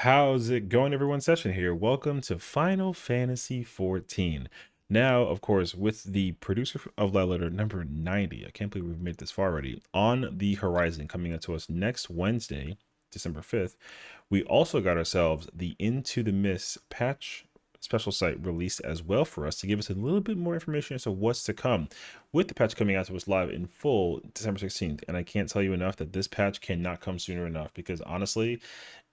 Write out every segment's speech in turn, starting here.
How's it going, everyone? Session here. Welcome to Final Fantasy XIV. Now, of course, with the producer of Love Letter number 90, I can't believe we've made this far already, on the horizon coming up to us next Wednesday, December 5th, we also got ourselves the Into the Mist patch special site released as well for us to give us a little bit more information as to what's to come with the patch coming out to us live in full December 16th. And I can't tell you enough that this patch cannot come sooner enough because honestly,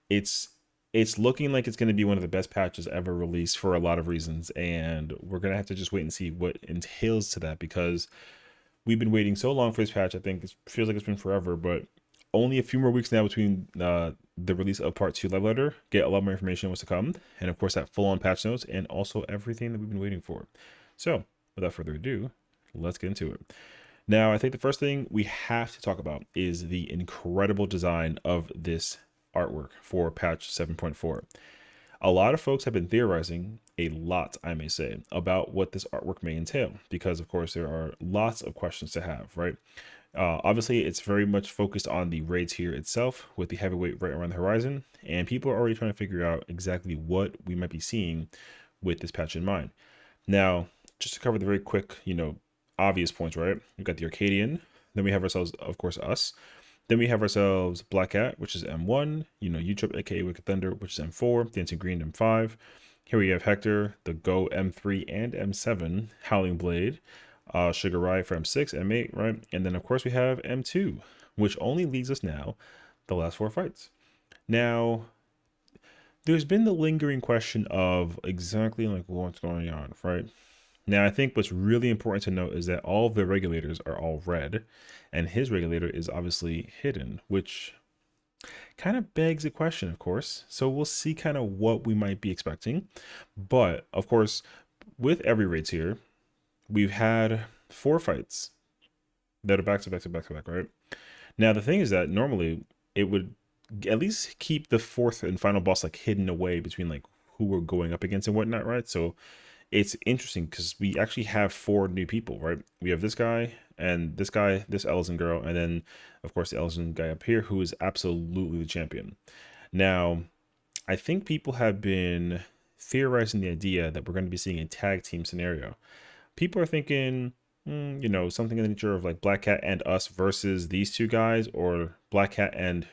it's it's looking like it's going to be one of the best patches ever released for a lot of reasons, and we're going to have to just wait and see what entails to that because we've been waiting so long for this patch. I think it feels like it's been forever, but only a few more weeks now between the release of part 2 Love Letter, get a lot more information on what's to come, and of course that full-on patch notes and also everything that we've been waiting for. So without further ado, let's get into it. Now, I think the first thing we have to talk about is the incredible design of this artwork for patch 7.4. A lot of folks have been theorizing a lot, I may say, about what this artwork may entail, because of course there are lots of questions to have, right? Obviously, it's very much focused on the raid tier itself with the heavyweight right around the horizon, and people are already trying to figure out exactly what we might be seeing with this patch in mind. Now, just to cover the very quick, obvious points, right? We've got the Arcadian, then we have ourselves, of course, us. Then we have ourselves Black Cat, which is M1, U-Trip, aka Wicked Thunder, which is M4, Dancing Green, M5. Here we have Hector, the Go M3 and M7, Howling Blade, Sugar Riot for M6, M8, right? And then, of course, we have M2, which only leaves us now the last 4 fights. Now, there's been the lingering question of exactly like what's going on, right? Now, I think what's really important to note is that all of the regulators are all red, and his regulator is obviously hidden, which kind of begs a question, of course. So we'll see kind of what we might be expecting. But, of course, with every raid tier, we've had 4 fights that are back to back to back to back, right? Now, the thing is that normally it would at least keep the 4th and final boss like hidden away between like who we're going up against and whatnot, right? So it's interesting because we actually have 4 new people, right? We have this guy, this Ellison girl, and then of course the Ellison guy up here who is absolutely the champion. Now, I think people have been theorizing the idea that we're going to be seeing a tag team scenario. People are thinking, something in the nature of like Black Cat and us versus these 2 guys, or Black Cat and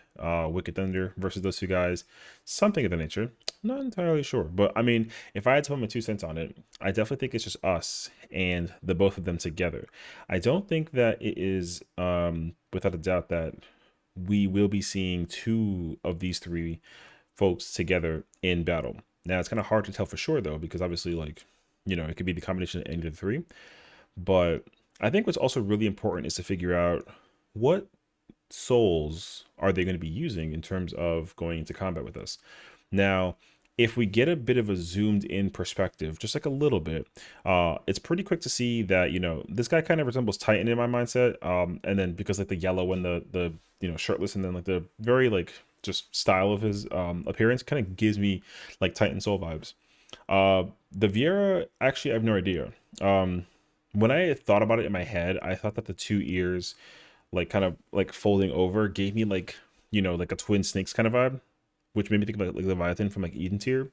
Wicked Thunder versus those 2 guys, something of the nature. Not entirely sure, but I mean, if I had to put my 2 cents on it, I definitely think it's just us and the both of them together. I don't think that it is, without a doubt, that we will be seeing 2 of these 3 folks together in battle. Now, it's kind of hard to tell for sure though, because obviously, like, it could be the combination of any of the 3. But I think what's also really important is to figure out what souls are they going to be using in terms of going into combat with us. Now, if we get a bit of a zoomed in perspective, just like a little bit, it's pretty quick to see that, this guy kind of resembles Titan in my mindset. And then because like the yellow and the shirtless, and then like the very like just style of his appearance kind of gives me like Titan soul vibes. The Viera, actually, I have no idea. When I thought about it in my head, I thought that the 2 ears, like kind of like folding over, gave me like, like a twin snakes kind of vibe, which made me think about like Leviathan from like Eden tier,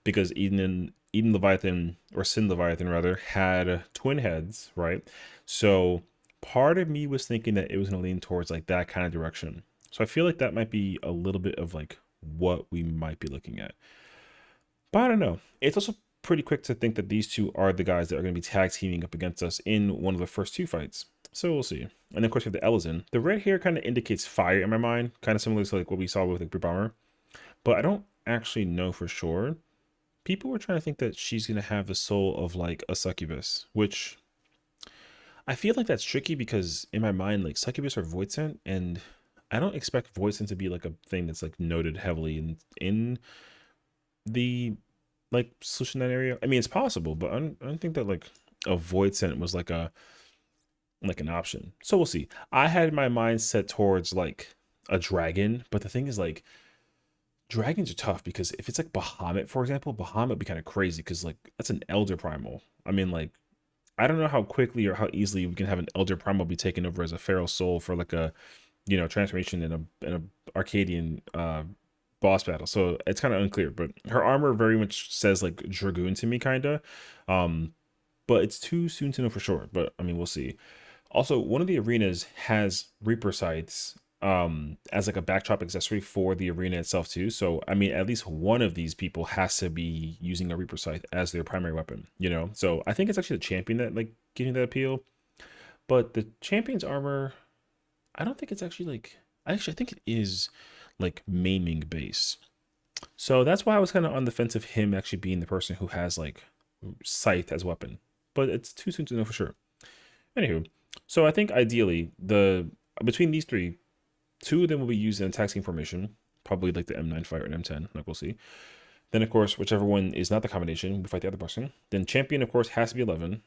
because Eden Leviathan, or Sin Leviathan rather, had twin heads, right? So part of me was thinking that it was going to lean towards like that kind of direction. So I feel like that might be a little bit of like what we might be looking at. But I don't know. It's also pretty quick to think that these 2 are the guys that are going to be tag teaming up against us in one of the first 2 fights. So we'll see. And then of course we have the Ellison. The red hair kind of indicates fire in my mind, kind of similar to like what we saw with like Blue Bomber. But I don't actually know for sure. People were trying to think that she's going to have the soul of like a succubus, which I feel like that's tricky because in my mind, like succubus are void sent, and I don't expect void sent to be like a thing that's like noted heavily in the like solution that area. I mean, it's possible, but I don't think that like a void sent was like an option. So we'll see. I had my mind set towards like a dragon, but the thing is like dragons are tough because if it's like Bahamut, for example, Bahamut would be kind of crazy because like that's an elder primal. I mean, like I don't know how quickly or how easily we can have an elder primal be taken over as a feral soul for like a transformation in a Arcadian boss battle, so it's kind of unclear. But her armor very much says like Dragoon to me, kind of. Um, but it's too soon to know for sure. But I mean, we'll see. Also, one of the arenas has Reaper sights as like a backdrop accessory for the arena itself too. So I mean, at least one of these people has to be using a Reaper sight as their primary weapon, you know. So I think it's actually the champion that like getting that appeal. But the champion's armor, I don't think it's actually like actually I think it is like maiming base. So that's why I was kind of on the fence of him actually being the person who has like scythe as weapon. But it's too soon to know for sure. Anywho, so I think ideally the between these three, two of them will be used in attack scheme formation, probably like the M9 fight or an M10, like we'll see. Then of course, whichever one is not the combination, we fight the other person. Then champion, of course, has to be 11.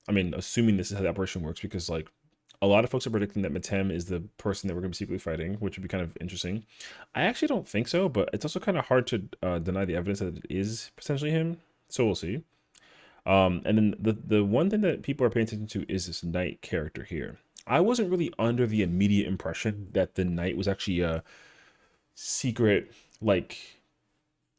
I mean, assuming this is how the operation works, because like a lot of folks are predicting that Matem is the person that we're going to be secretly fighting, which would be kind of interesting. I actually don't think so, but it's also kind of hard to deny the evidence that it is potentially him. So we'll see. And then the one thing that people are paying attention to is this knight character here. I wasn't really under the immediate impression that the knight was actually a secret, like,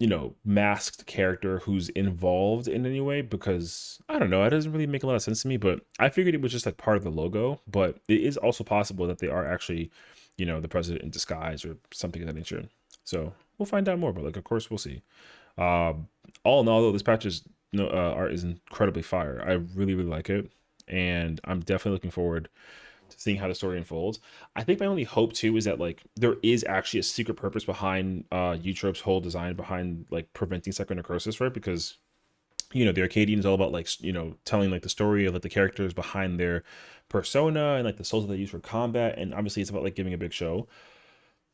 you know, masked character who's involved in any way, because I don't know, it doesn't really make a lot of sense to me. But I figured it was just like part of the logo. But it is also possible that they are actually, you know, the president in disguise or something of that nature. So we'll find out more. But like, of course, we'll see. All in all, though, this patch's art is incredibly fire. I really, really like it, and I'm definitely looking forward to seeing how the story unfolds. I think my only hope too is that like there is actually a secret purpose behind Eutrope's whole design behind like preventing psychonecrosis, right? Because you know the Arcadian is all about like you know telling like the story of like the characters behind their persona and like the souls that they use for combat, and obviously it's about like giving a big show,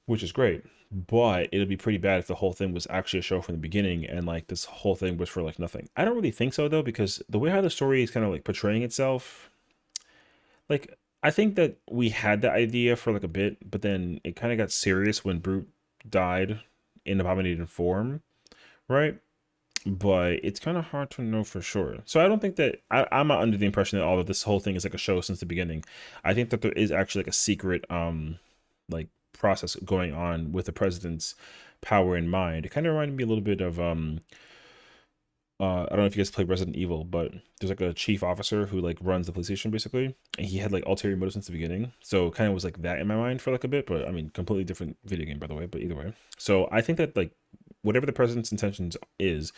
which is great. But it'd be pretty bad if the whole thing was actually a show from the beginning and like this whole thing was for like nothing. I don't really think so though, because the way how the story is kind of like portraying itself, like I think that we had that idea for like a bit, but then it kind of got serious when Brute died in abominated form, right? But it's kind of hard to know for sure. So I don't think that I'm not under the impression that all of this whole thing is like a show since the beginning. I think that there is actually like a secret like process going on with the president's power in mind. It kind of reminded me a little bit of I don't know if you guys play Resident Evil, but there's like a chief officer who like runs the police station basically, and he had like ulterior motives since the beginning. So kind of was like that in my mind for like a bit, but I mean, completely different video game by the way. But either way, so I think that like whatever the president's intentions is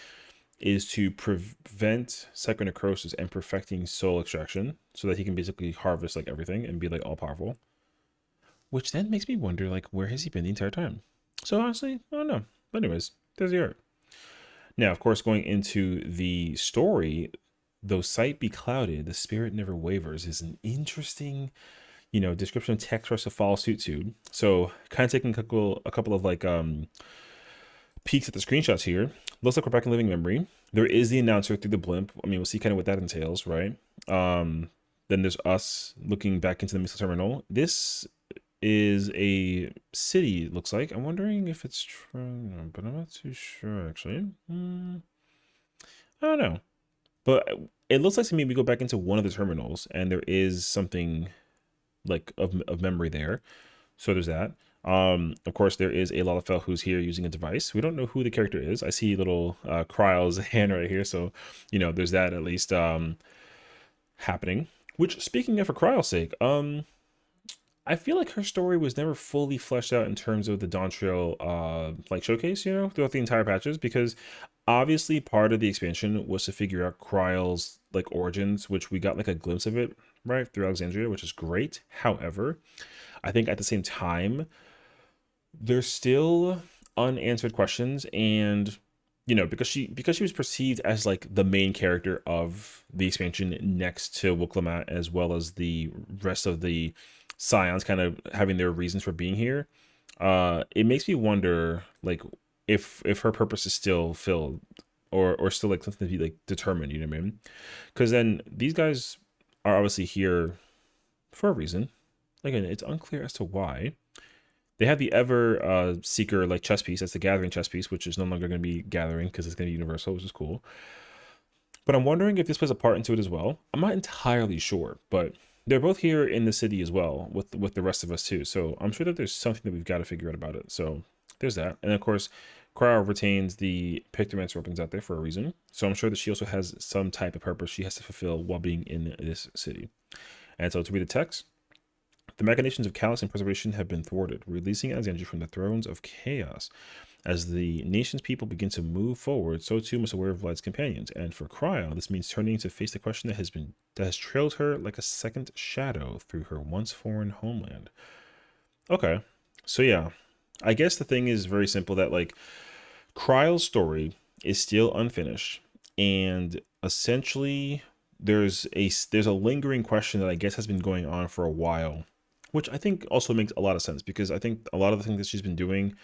to prevent psychonecrosis and perfecting soul extraction, so that he can basically harvest like everything and be like all powerful. Which then makes me wonder like where has he been the entire time? So honestly, I don't know. But anyways, there's the art. Now, of course, going into the story, though sight be clouded, the spirit never wavers is an interesting, you know, description of text for us to follow suit to. So kind of taking a couple of like peeks at the screenshots here. Looks like we're back in living memory. There is the announcer through the blimp. I mean, we'll see kind of what that entails, right? Then there's us looking back into the missile terminal. This is a city, it looks like. I'm wondering if it's true, but I'm not too sure, actually. I don't know. But it looks like to me we go back into one of the terminals, and there is something like of memory there. So there's that. Of course, there is a Lalafell who's here using a device. We don't know who the character is. I see little Kryle's hand right here, so you know there's that at least happening. Which, speaking of for Kryle's sake, I feel like her story was never fully fleshed out in terms of the Dawntrail like showcase, you know, throughout the entire patches, because obviously part of the expansion was to figure out Kryle's like origins, which we got like a glimpse of it right through Alexandria, which is great. However, I think at the same time there's still unanswered questions, and you know, because she was perceived as like the main character of the expansion next to Wuklamat, as well as the rest of the Scions kind of having their reasons for being here. It makes me wonder like if her purpose is still filled, or still like something to be like determined, you know what I mean? Because then these guys are obviously here for a reason. Again, it's unclear as to why. They have the Ever Seeker like chess piece. That's the Gathering chess piece, which is no longer going to be Gathering because it's going to be universal, which is cool. But I'm wondering if this plays a part into it as well. I'm not entirely sure, but they're both here in the city as well with the rest of us too. So I'm sure that there's something that we've got to figure out about it. So there's that. And of course, Cryo retains the Pictomancer weapons out there for a reason. So I'm sure that she also has some type of purpose she has to fulfill while being in this city. And so to read the text, the machinations of Callus and preservation have been thwarted, releasing Alexandria from the thrones of chaos. As the nation's people begin to move forward, so too must Aware of Light's companions. And for Cryo, this means turning to face the question that has trailed her like a second shadow through her once foreign homeland. Okay, so yeah, I guess the thing is very simple that like Cryo's story is still unfinished, and essentially there's a lingering question that I guess has been going on for a while, which I think also makes a lot of sense because I think a lot of the things that she's been doing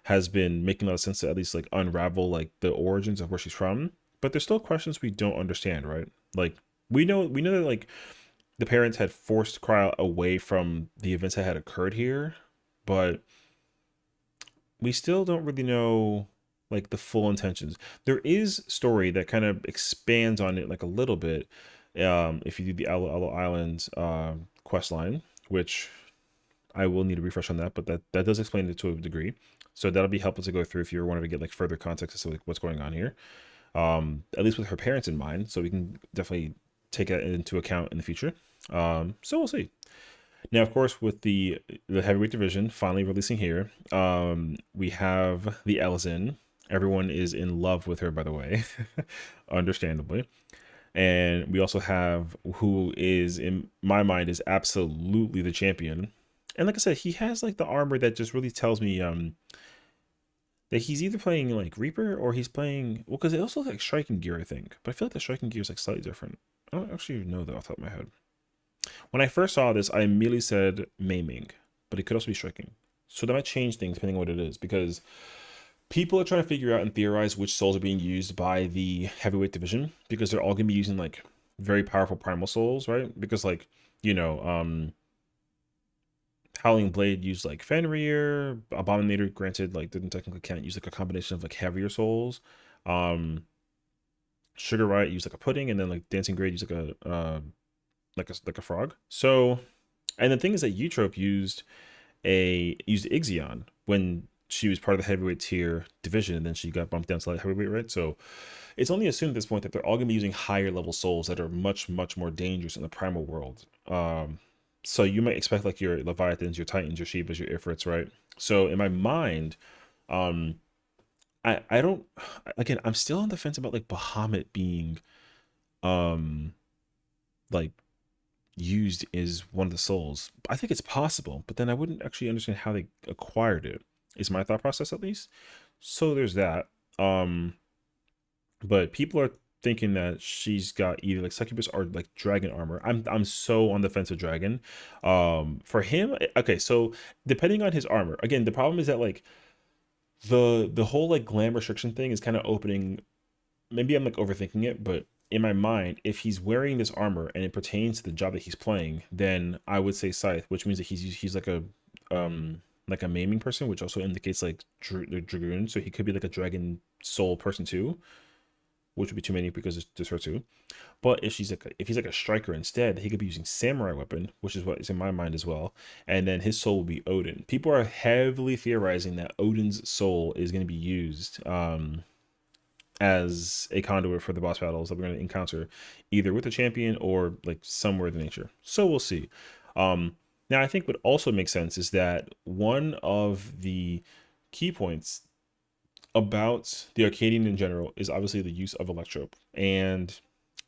has been making a lot of sense to at least like unravel like the origins of where she's from. But there's still questions we don't understand, right? Like we know that like the parents had forced Cryo away from the events that had occurred here, but we still don't really know like the full intentions. There is story that kind of expands on it like a little bit. If you do the Aloe Island quest line, which I will need to refresh on that, but that does explain it to a degree. So that'll be helpful to go through if you wanted to get like further context as to like what's going on here. At least with her parents in mind, so we can definitely take that into account in the future. So we'll see. Now, of course, with the heavyweight division finally releasing here, we have the Elzen. Everyone is in love with her, by the way, understandably. And we also have who is, in my mind, is absolutely the champion. And like I said, he has like the armor that just really tells me that he's either playing like Reaper or he's playing, well, because it also looks like striking gear, I think. But I feel like the striking gear is like slightly different. I don't actually know that off the top of my head. When I first saw this, I immediately said maiming, but it could also be striking. So that might change things depending on what it is, because people are trying to figure out and theorize which souls are being used by the heavyweight division, because they're all gonna be using like very powerful primal souls, right? Because like, you know, Howling Blade used like Fenrir, Abominator granted like didn't technically count, use like a combination of like heavier souls. Um Sugar Riot used like a pudding, and then like Dancing Grade used like a frog. So, and the thing is that Eutrope used Ixion when she was part of the heavyweight tier division, and then she got bumped down to light heavyweight, right? So it's only assumed at this point that they're all gonna be using higher level souls that are much, much more dangerous in the primal world. So you might expect like your Leviathans, your Titans, your Shivas, your Ifrits, right? So in my mind, um, I don't again, I'm still on the fence about like Bahamut being um like used as one of the souls. I think it's possible, but then I wouldn't actually understand how they acquired it. Is my thought process at least. So there's that. Um, but people are thinking that she's got either like succubus or like dragon armor. I'm so on the fence of dragon. For him, okay, so depending on his armor, again, the problem is that like the whole like glam restriction thing is kind of opening, maybe I'm like overthinking it, but in my mind, if he's wearing this armor and it pertains to the job that he's playing, then I would say Scythe, which means that he's like a maiming person, which also indicates like the dragoon. So he could be like a dragon soul person too, which would be too many because it's her too. But if he's like a striker instead, he could be using samurai weapon, which is what is in my mind as well. And then his soul will be Odin. People are heavily theorizing that Odin's soul is going to be used as a conduit for the boss battles that we're going to encounter, either with the champion or like somewhere in the nature. So we'll see. Now, I think what also makes sense is that one of the key points about the Arcadian in general is obviously the use of Electrope. And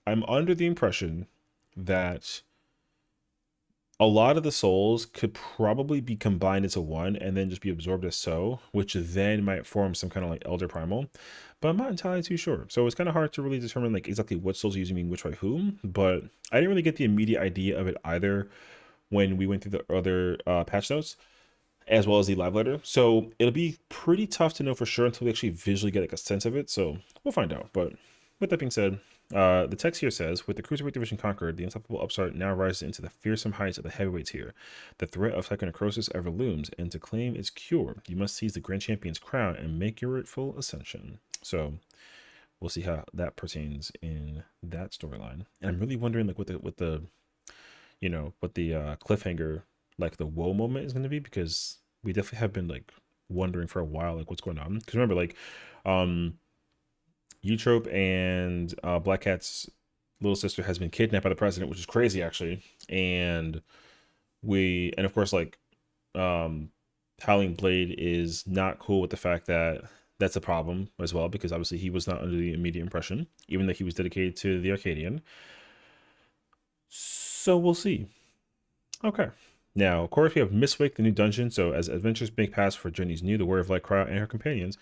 I'm under the impression that a lot of the souls could probably be combined into one and then just be absorbed as so, which then might form some kind of like Elder Primal, but I'm not entirely too sure. So it's kind of hard to really determine like exactly what souls are using being which by whom, but I didn't really get the immediate idea of it either when we went through the other patch notes as well as the live letter. So it'll be pretty tough to know for sure until we actually visually get like a sense of it. So we'll find out. But with that being said, the text here says, with the Cruiserweight division conquered, the unstoppable upstart now rises into the fearsome heights of the heavyweight tier. The threat of psychonecrosis ever looms, and to claim its cure, you must seize the Grand Champion's crown and make your rightful ascension. So we'll see how that pertains in that storyline. And I'm really wondering like what the cliffhanger, like the whoa moment is going to be, because we definitely have been like wondering for a while, like what's going on. Because remember, like, um, Eutrope and Black Cat's little sister has been kidnapped by the president, which is crazy actually. And and of course, like, um, Howling Blade is not cool with the fact that that's a problem as well, because obviously he was not under the immediate impression, even though he was dedicated to the Arcadian. So we'll see. Okay. Now, of course, we have Mistwake, the new dungeon. So, as adventures make paths for journeys new, the Warrior of Light Cry and her companions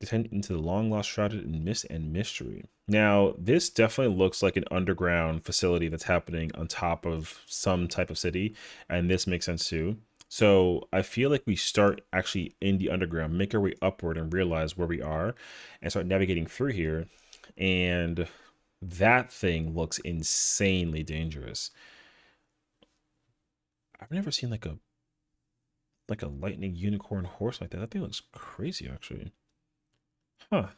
descend into the long lost shrouded in mist and mystery. Now, this definitely looks like an underground facility that's happening on top of some type of city, and this makes sense too. So, I feel like we start actually in the underground, make our way upward, and realize where we are, and start navigating through here. And that thing looks insanely dangerous. I've never seen like a lightning unicorn horse like that. That thing looks crazy, actually. Huh.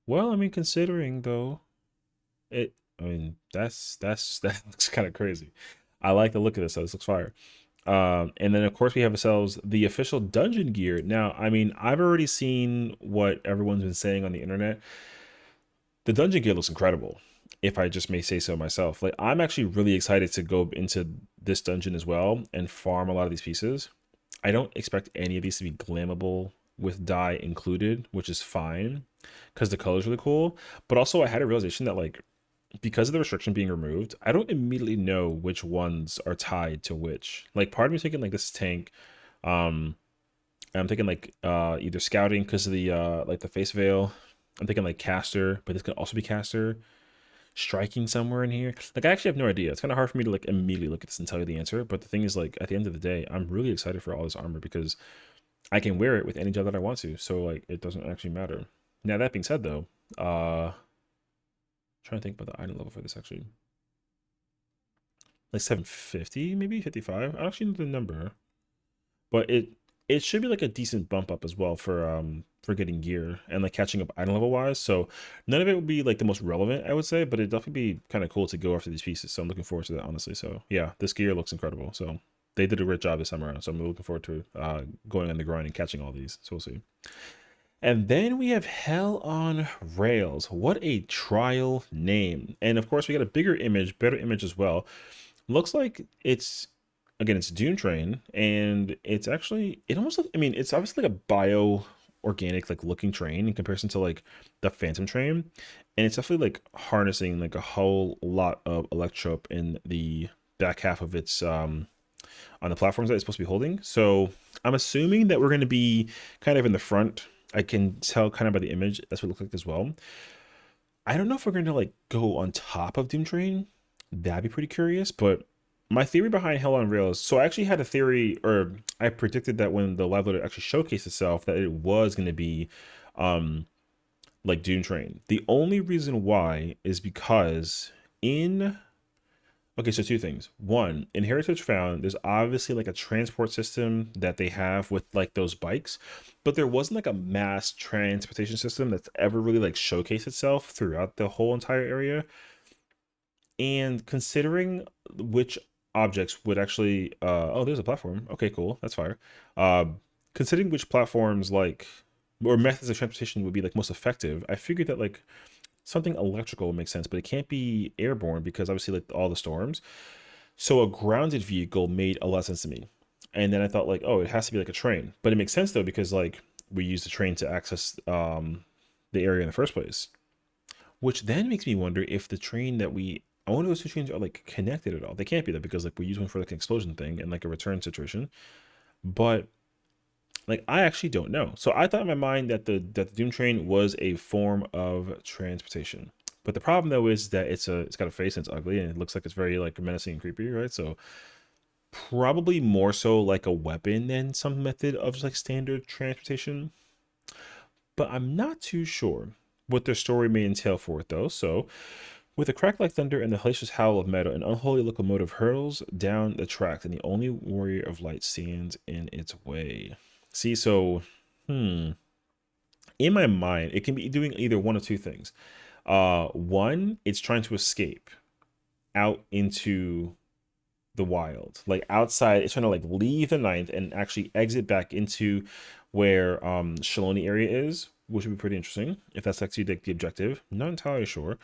Well, I mean, considering though, I mean, that looks kind of crazy. I like the look of this. Though. This looks fire. And then of course we have ourselves the official dungeon gear. Now, I mean, I've already seen what everyone's been saying on the internet. The dungeon gear looks incredible, if I just may say so myself. Like, I'm actually really excited to go into this dungeon as well and farm a lot of these pieces. I don't expect any of these to be glammable with dye included, which is fine because the color's really cool. But also, I had a realization that, like, because of the restriction being removed, I don't immediately know which ones are tied to which. Like, part of me thinking like this is tank. Um, I'm thinking like either scouting because of the like the face veil. I'm thinking like caster, but this could also be caster. Striking somewhere in here. Like, I actually have no idea. It's kind of hard for me to like immediately look at this and tell you the answer. But the thing is, like, at the end of the day, I'm really excited for all this armor because I can wear it with any job that I want to. So like, it doesn't actually matter. Now that being said, though, trying to think about the item level for this actually. Like 750, maybe 55. I don't actually know the number, but it should be like a decent bump up as well for getting gear and like catching up item level wise. So none of it would be like the most relevant, I would say, but it'd definitely be kind of cool to go after these pieces. So I'm looking forward to that, honestly. So yeah, this gear looks incredible. So they did a great job this time around. So I'm looking forward to going on the grind and catching all these. So we'll see. And then we have Hell on Rails. What a trial name. And of course, we got a bigger image, better image as well. Looks like it's, again, it's Doom Train, and it's actually, it almost I mean, it's obviously like a bio organic like looking train in comparison to like the Phantom Train, and it's definitely like harnessing like a whole lot of electrope in the back half of its on the platforms that it's supposed to be holding. So I'm assuming that we're going to be kind of in the front. I can tell kind of by the image that's what it looks like as well. I don't know if we're going to like go on top of Doom Train. That'd be pretty curious. But my theory behind Hell on Rails. So I actually had a theory, or I predicted that when the live loader actually showcased itself, that it was going to be um like Doom Train. The only reason why is because in okay, so two things. One, in Heritage Found, there's obviously like a transport system that they have with like those bikes, but there wasn't like a mass transportation system that's ever really like showcased itself throughout the whole entire area. And considering which objects would actually oh, there's a platform. Okay, cool. That's fire. Uh considering which platforms like or methods of transportation would be like most effective, I figured that like something electrical would make sense, but it can't be airborne because obviously like all the storms. So a grounded vehicle made a lot of sense to me. And then I thought like, oh, it has to be like a train. But it makes sense though because like we use the train to access the area in the first place. Which then makes me wonder if the train that we I wonder if those two trains are like connected at all. They can't be that because like we use one for like an explosion thing and like a return situation. But like I actually don't know. So I thought in my mind that the Doom train was a form of transportation. But the problem though is that it's got a face and it's ugly and it looks like it's very like menacing and creepy, right? So probably more so like a weapon than some method of like standard transportation. But I'm not too sure what their story may entail for it though. So with a crack like thunder and the hellacious howl of metal, an unholy locomotive hurtles down the track, and the only warrior of light stands in its way. See, so, hmm, in my mind, it can be doing either one of two things. One, it's trying to escape out into the wild. Like outside, it's trying to like leave the ninth and actually exit back into where Shaloni area is, which would be pretty interesting if that's actually like the objective. Not entirely sure.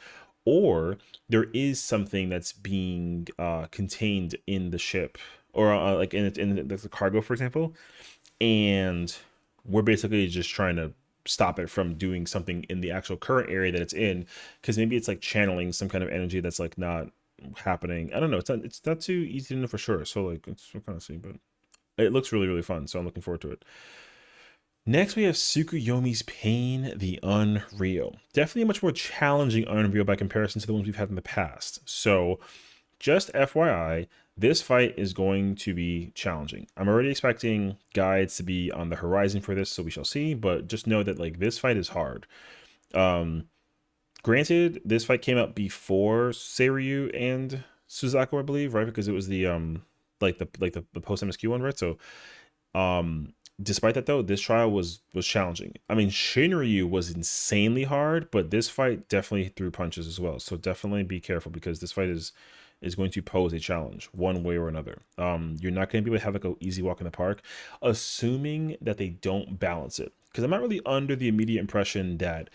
Or there is something that's being contained in the ship, or like in the cargo, for example, and we're basically just trying to stop it from doing something in the actual current area that it's in, because maybe it's like channeling some kind of energy that's like not happening. I don't know. It's not too easy to know for sure. So like we'll kind of see, but it looks really really fun. So I'm looking forward to it. Next, we have Tsukuyomi's Pain, the Unreal. Definitely a much more challenging Unreal by comparison to the ones we've had in the past. So just FYI, this fight is going to be challenging. I'm already expecting guides to be on the horizon for this, so we shall see. But just know that like this fight is hard. Um, Granted, this fight came out before Seiryu and Suzaku, I believe, right? Because it was the the post MSQ one, right? So um, despite that though, this trial was challenging. I mean, Shinryu was insanely hard, but this fight definitely threw punches as well. So definitely be careful because this fight is going to pose a challenge one way or another. You're not going to be able to have like an easy walk in the park, assuming that they don't balance it. Because I'm not really under the immediate impression that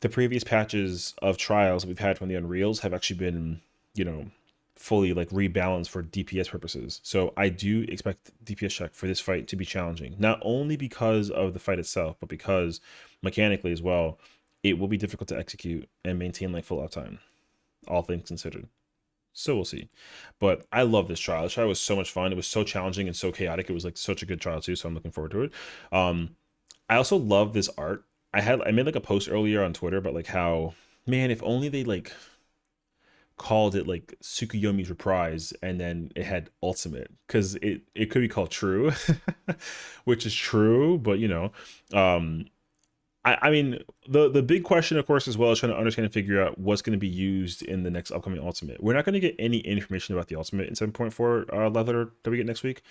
the previous patches of trials we've had from the Unreals have actually been, you know, fully like rebalanced for DPS purposes. So I do expect DPS check for this fight to be challenging, not only because of the fight itself, but because mechanically as well, it will be difficult to execute and maintain like full uptime, all things considered. So we'll see. But I love this trial. This trial was so much fun. It was so challenging and so chaotic. It was like such a good trial too. So I'm looking forward to it. Um, I also love this art. I made like a post earlier on Twitter about like how, man, if only they like called it like Tsukuyomi's Reprise and then it had Ultimate, because it could be called True, which is true, but you know, um I mean the big question of course as well is trying to understand and figure out what's going to be used in the next upcoming Ultimate. We're not going to get any information about the Ultimate in 7.4 leather that we get next week,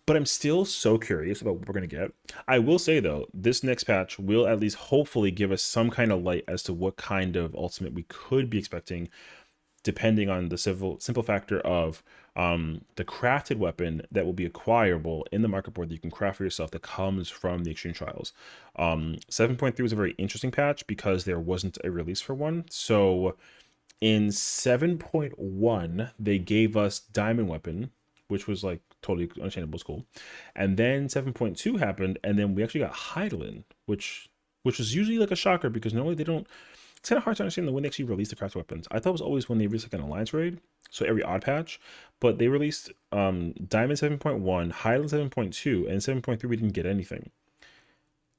but I'm still so curious about what we're going to get. I will say though, this next patch will at least hopefully give us some kind of light as to what kind of Ultimate we could be expecting, depending on the simple factor of the crafted weapon that will be acquirable in the market board that you can craft for yourself that comes from the Extreme Trials. 7.3 was a very interesting patch because there wasn't a release for one. So in 7.1, they gave us Diamond Weapon, which was like totally understandable, it's cool. And then 7.2 happened, and then we actually got Heidelin, which was usually like a shocker because normally they don't. It's kind of hard to understand when they actually release the craft weapons. I thought it was always when they released like an alliance raid, so every odd patch. But they released Diamond 7.1, Highland 7.2, and 7.3 we didn't get anything.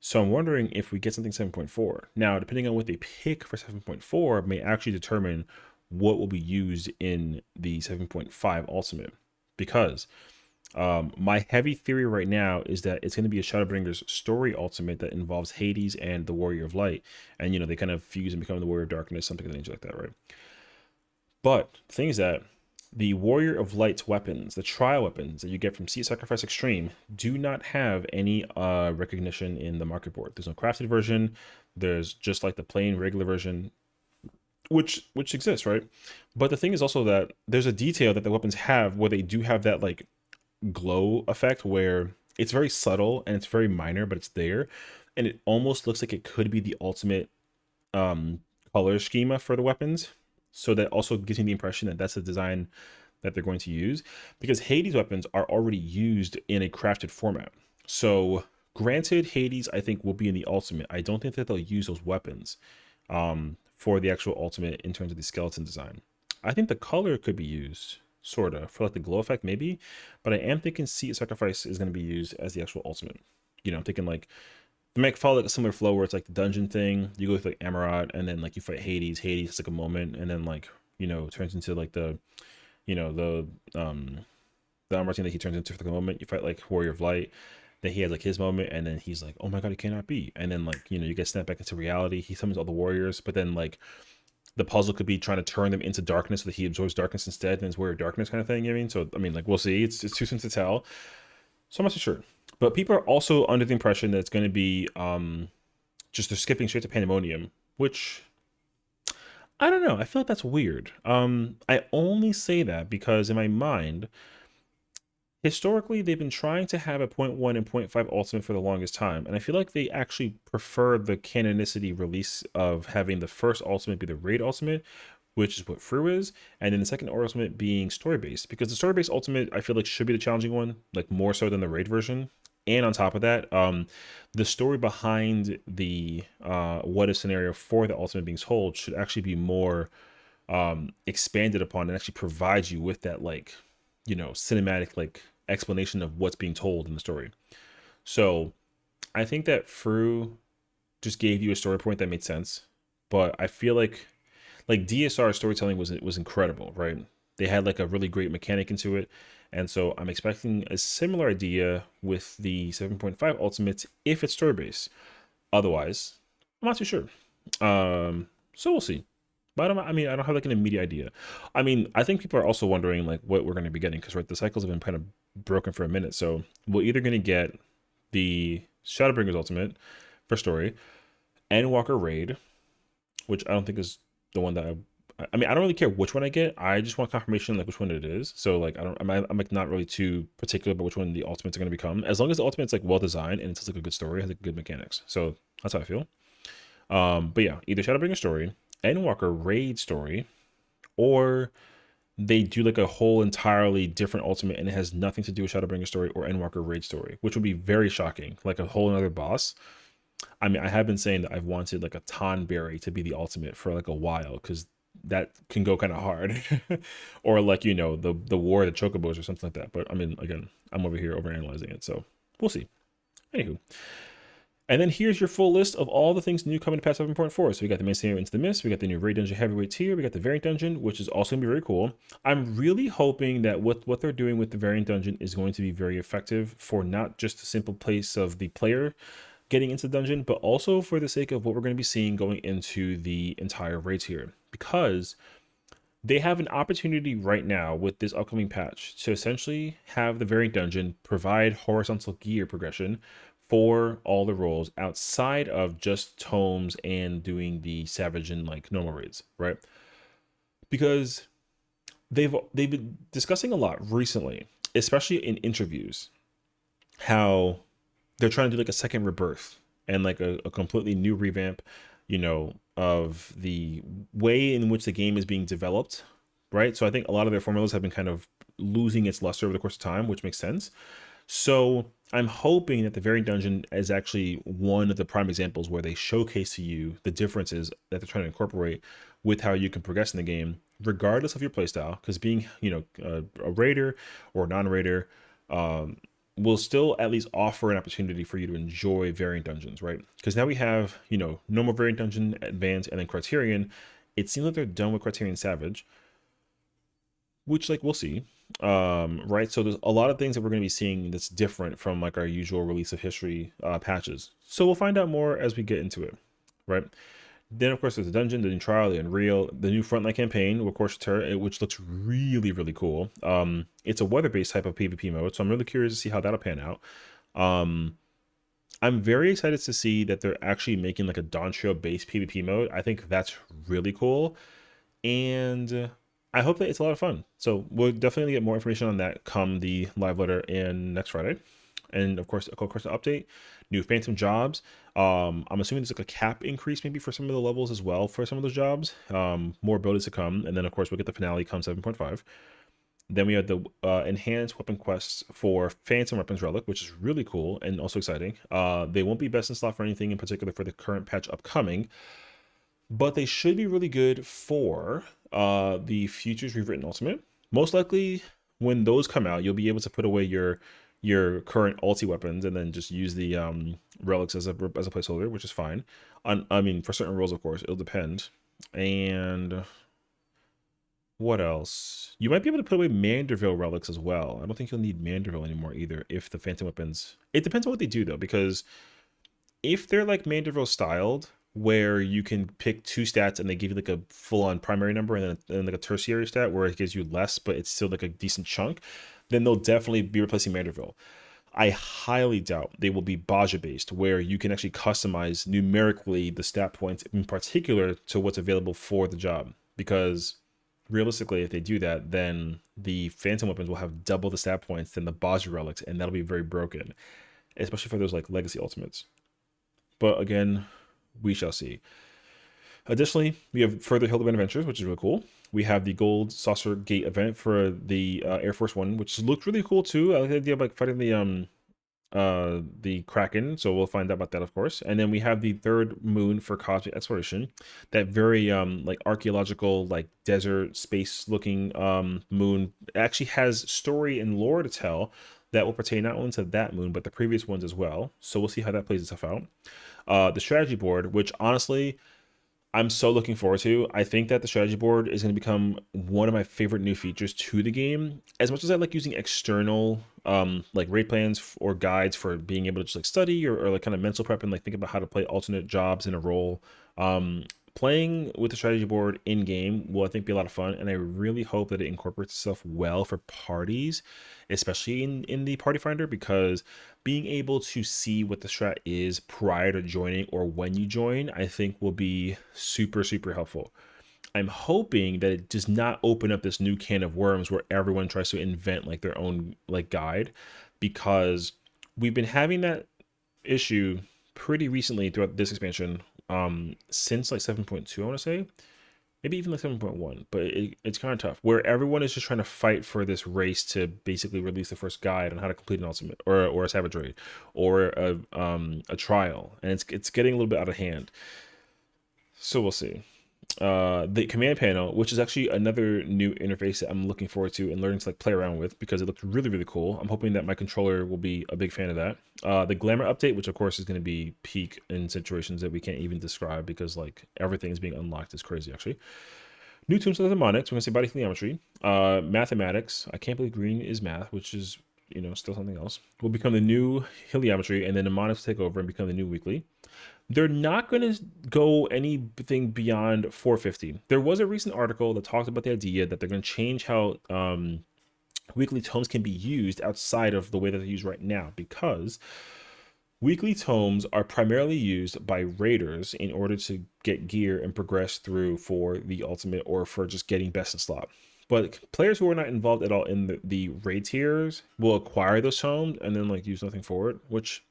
So I'm wondering if we get something 7.4. Now, depending on what they pick for 7.4 may actually determine what will be used in the 7.5 Ultimate. Because my heavy theory right now is that it's going to be a Shadowbringers story ultimate that involves Hades and the Warrior of Light, and you know they kind of fuse and become the Warrior of Darkness, something like that, right? But the thing is that the Warrior of Light's weapons, the trial weapons that you get from Sea Sacrifice Extreme, do not have any recognition in the market board. There's no crafted version. There's just like the plain regular version, which exists, right? But the thing is also that there's a detail that the weapons have where they do have that like glow effect where it's very subtle and it's very minor, but it's there, and it almost looks like it could be the ultimate um color schema for the weapons. So that also gives me the impression that that's the design that they're going to use, because Hades weapons are already used in a crafted format. So granted, Hades I think will be in the ultimate. I don't think that they'll use those weapons for the actual ultimate in terms of the skeleton design. I think the color could be used sort of for like the glow effect maybe, but I am thinking Seat Sacrifice is going to be used as the actual ultimate. You know, I'm thinking like they might follow like a similar flow where it's like the dungeon thing. You go with like Amarat and then like you fight Hades. Hades is like a moment and then like, you know, turns into like the, you know, the armor thing that he turns into for the moment. You fight like Warrior of Light. Then he has like his moment and then he's like, oh my god, it cannot be. And then like, you know, you get snapped back into reality. He summons all the warriors, but then like the puzzle could be trying to turn them into darkness so that he absorbs darkness instead and is Warrior of Darkness kind of thing. You know what I mean? So I mean like we'll see. It's too soon to tell. So I'm not so sure. But people are also under the impression that it's going to be just they're skipping straight to Pandemonium, which I don't know. I feel like that's weird. I only say that because in my mind, historically, they've been trying to have a point 0.1 and point 0.5 ultimate for the longest time, and I feel like they actually prefer the canonicity release of having the first ultimate be the raid ultimate, which is what Fru is, and then the second ultimate being story based. Because the story based ultimate, I feel like should be the challenging one, like more so than the raid version. And on top of that, the story behind the what if scenario for the ultimate being told should actually be more expanded upon and actually provide you with that like cinematic like explanation of what's being told in the story. So I think that Fru just gave you a story point that made sense, but I feel like DSR storytelling was incredible, right? They had like a really great mechanic into it, and so I'm expecting a similar idea with the 7.5 Ultimates if it's story based. Otherwise, I'm not too sure. So we'll see. But I don't have like an immediate idea. I mean, I think people are also wondering like what we're going to be getting because right, the cycles have been kind of broken for a minute. So we're either going to get the Shadowbringers Ultimate for story, Endwalker Raid, which I don't think is the one that I mean, I don't really care which one I get. I just want confirmation like which one it is. So like I'm like not really too particular about which one the ultimates are going to become. As long as the ultimate's like well designed and it's like a good story, has like good mechanics. So that's how I feel. But yeah, either Shadowbringer story, Endwalker raid story, or they do like a whole entirely different ultimate and it has nothing to do with Shadowbringer story or Endwalker raid story, which would be very shocking. Like a whole another boss. I mean, I have been saying that I've wanted like a Tonberry to be the ultimate for like a while because that can go kind of hard, or like the war of the chocobos or something like that. But I mean, again, I'm over here overanalyzing it, so we'll see. Anywho, and then here's your full list of all the things new coming to patch 7.4. So we got the main scenario Into the Mist, we got the new Raid Dungeon Heavyweight tier, we got the Variant Dungeon, which is also gonna be very cool. I'm really hoping that what they're doing with the Variant Dungeon is going to be very effective for not just the simple place of the player getting into the dungeon, but also for the sake of what we're going to be seeing going into the entire raid tier. Because they have an opportunity right now with this upcoming patch to essentially have the variant dungeon provide horizontal gear progression for all the roles outside of just tomes and doing the savage and like normal raids, right? Because they've been discussing a lot recently, especially in interviews, how they're trying to do like a second rebirth and like a completely new revamp, of the way in which the game is being developed, right? So I think a lot of their formulas have been kind of losing its luster over the course of time, which makes sense. So I'm hoping that the variant dungeon is actually one of the prime examples where they showcase to you the differences that they're trying to incorporate with how you can progress in the game, regardless of your playstyle. Because being, a raider or a non-raider, will still at least offer an opportunity for you to enjoy variant dungeons, right? Because now we have, normal variant dungeon, advanced, and then Criterion. It seems like they're done with Criterion Savage, which like we'll see. Right. So there's a lot of things that we're going to be seeing that's different from like our usual release of history patches. So we'll find out more as we get into it, right? Then of course there's the dungeon, the new trial, the Unreal, the new frontline campaign, of course, which looks really really cool. It's a weather-based type of PvP mode, so I'm really curious to see how that'll pan out. Um, I'm very excited to see that they're actually making like a Dawn Trail based PvP mode. I think that's really cool, and I hope that it's a lot of fun. So we'll definitely get more information on that come the live letter in next Friday. And of course, the update, new phantom jobs. I'm assuming there's like a cap increase maybe for some of the levels as well for some of those jobs. More abilities to come, and then of course we'll get the finale come 7.5. Then we have the enhanced weapon quests for Phantom Weapons Relic, which is really cool and also exciting. They won't be best in slot for anything in particular for the current patch upcoming, but they should be really good for the Futures Rewritten Ultimate. Most likely, when those come out, you'll be able to put away your current ulti weapons and then just use the relics as a placeholder, which is fine. I mean, for certain roles, of course, it'll depend. And what else? You might be able to put away Manderville relics as well. I don't think you'll need Manderville anymore either if the Phantom weapons. It depends on what they do though, because if they're like Manderville styled, where you can pick two stats and they give you like a full-on primary number and like a tertiary stat where it gives you less, but it's still like a decent chunk, then they'll definitely be replacing Manderville. I highly doubt they will be Baja based, where you can actually customize numerically the stat points in particular to what's available for the job. Because realistically, if they do that, then the Phantom weapons will have double the stat points than the Baja relics, and that'll be very broken, especially for those like legacy ultimates. But again, we shall see. Additionally, we have further Hildebrand adventures, which is really cool. We have the Gold Saucer Gate event for the Air Force One, which looked really cool too. I like the idea of like fighting the Kraken, so we'll find out about that, of course. And then we have the third moon for cosmic exploration, that very like archaeological, like desert space looking moon. It actually has story and lore to tell that will pertain not only to that moon but the previous ones as well. So we'll see how that plays itself out. The strategy board, which honestly I'm so looking forward to. I think that the strategy board is going to become one of my favorite new features to the game. As much as I like using external like rate plans or guides for being able to just like study or like kind of mental prep and like think about how to play alternate jobs in a role. Playing with the strategy board in game will I think be a lot of fun, and I really hope that it incorporates itself well for parties, especially in the party finder, because being able to see what the strat is prior to joining or when you join, I think will be super, super helpful. I'm hoping that it does not open up this new can of worms where everyone tries to invent like their own like guide, because we've been having that issue pretty recently throughout this expansion, since like 7.2, I want to say, maybe even like 7.1, but it's kind of tough where everyone is just trying to fight for this race to basically release the first guide on how to complete an ultimate or a savage raid or a trial, and it's getting a little bit out of hand. So we'll see. The command panel, which is actually another new interface that I'm looking forward to and learning to like play around with because it looked really, really cool. I'm hoping that my controller will be a big fan of that. The glamour update, which of course is going to be peak in situations that we can't even describe because like everything is being unlocked, is crazy actually. New tombstones and mnemonics. We're going to say body theometry. Mathematics. I can't believe green is math, which is, you know, still something else. Will become the new heliometry, and then mnemonics take over and become the new weekly. They're not going to go anything beyond 450. There was a recent article that talked about the idea that they're going to change how weekly tomes can be used outside of the way that they're used right now, because weekly tomes are primarily used by raiders in order to get gear and progress through for the ultimate or for just getting best in slot. But players who are not involved at all in the raid tiers will acquire those tomes and then like use nothing for it, which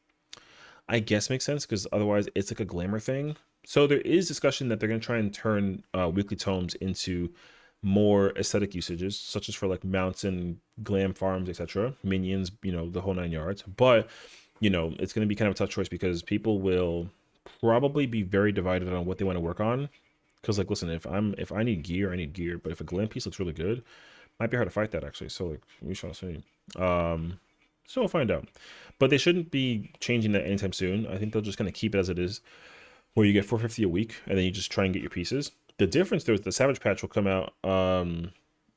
I guess makes sense because otherwise it's like a glamour thing. So there is discussion that they're going to try and turn weekly tomes into more aesthetic usages, such as for like mounts and glam farms, etc., minions, you know, the whole 9 yards. But you know, it's going to be kind of a tough choice because people will probably be very divided on what they want to work on. Because like, listen, if I need gear, I need gear. But if a glam piece looks really good, might be hard to fight that actually. So like, we shall see. So we'll find out. But they shouldn't be changing that anytime soon. I think they'll just kind of keep it as it is, where you get 450 a week, and then you just try and get your pieces. The difference there is the Savage Patch will come out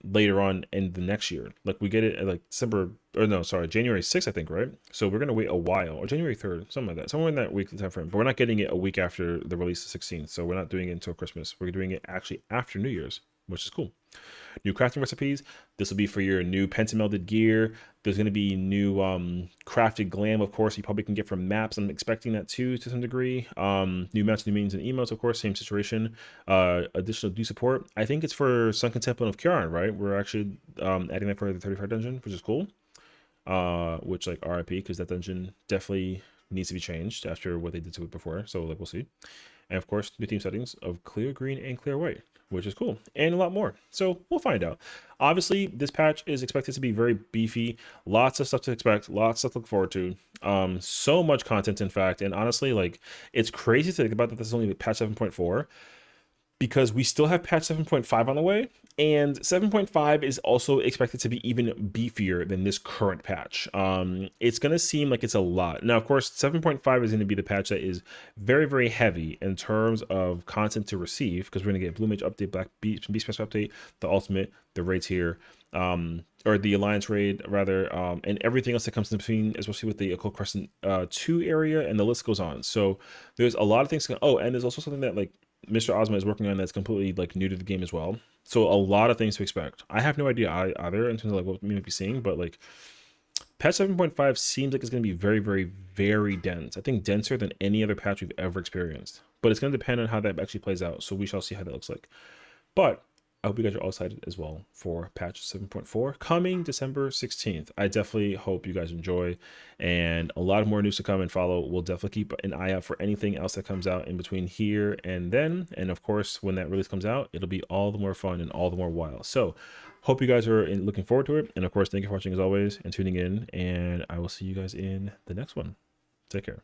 later on in the next year. Like we get it at like December, or no, sorry, January 6th, I think, right? So we're gonna wait a while, or January 3rd, something like that, somewhere in that weekly time frame. But we're not getting it a week after the release of 16th, so we're not doing it until Christmas. We're doing it actually after New Year's, which is cool. New crafting recipes. This will be for your new pentamelded gear. There's going to be new crafted glam, of course, you probably can get from maps. I'm expecting that too, to some degree. New mounts, new minions, and emotes, of course, same situation. Additional new support. I think it's for Sunken Temple of Kieran, right? We're actually adding that for the 35 dungeon, which is cool. Which, like, RIP, because that dungeon definitely needs to be changed after what they did to it before. So, like, we'll see. And of course, new theme settings of clear green and clear white, which is cool, and a lot more. So we'll find out. Obviously, this patch is expected to be very beefy. Lots of stuff to expect, lots of stuff to look forward to. So much content, in fact. And honestly, like, it's crazy to think about that this is only patch 7.4, because we still have patch 7.5 on the way, and 7.5 is also expected to be even beefier than this current patch. It's going to seem like it's a lot. Now, of course, 7.5 is going to be the patch that is very, very heavy in terms of content to receive, because we're going to get Blue Mage update, Black Beast Special update, the Ultimate, the raids here, or the Alliance raid, rather, and everything else that comes in between, especially with the Occult Crescent 2 area, and the list goes on. So there's a lot of things. Oh, and there's also something that, like, Mr. Ozma is working on that's completely like new to the game as well. So a lot of things to expect. I have no idea either in terms of like what we might be seeing, but like Patch 7.5 seems like it's going to be very, very, very dense. I think denser than any other patch we've ever experienced. But it's going to depend on how that actually plays out. So we shall see how that looks like. But I hope you guys are all excited as well for patch 7.4 coming December 16th. I definitely hope you guys enjoy, and a lot of more news to come and follow. We'll definitely keep an eye out for anything else that comes out in between here and then. And of course, when that release comes out, it'll be all the more fun and all the more wild. So hope you guys are looking forward to it. And of course, thank you for watching as always and tuning in. And I will see you guys in the next one. Take care.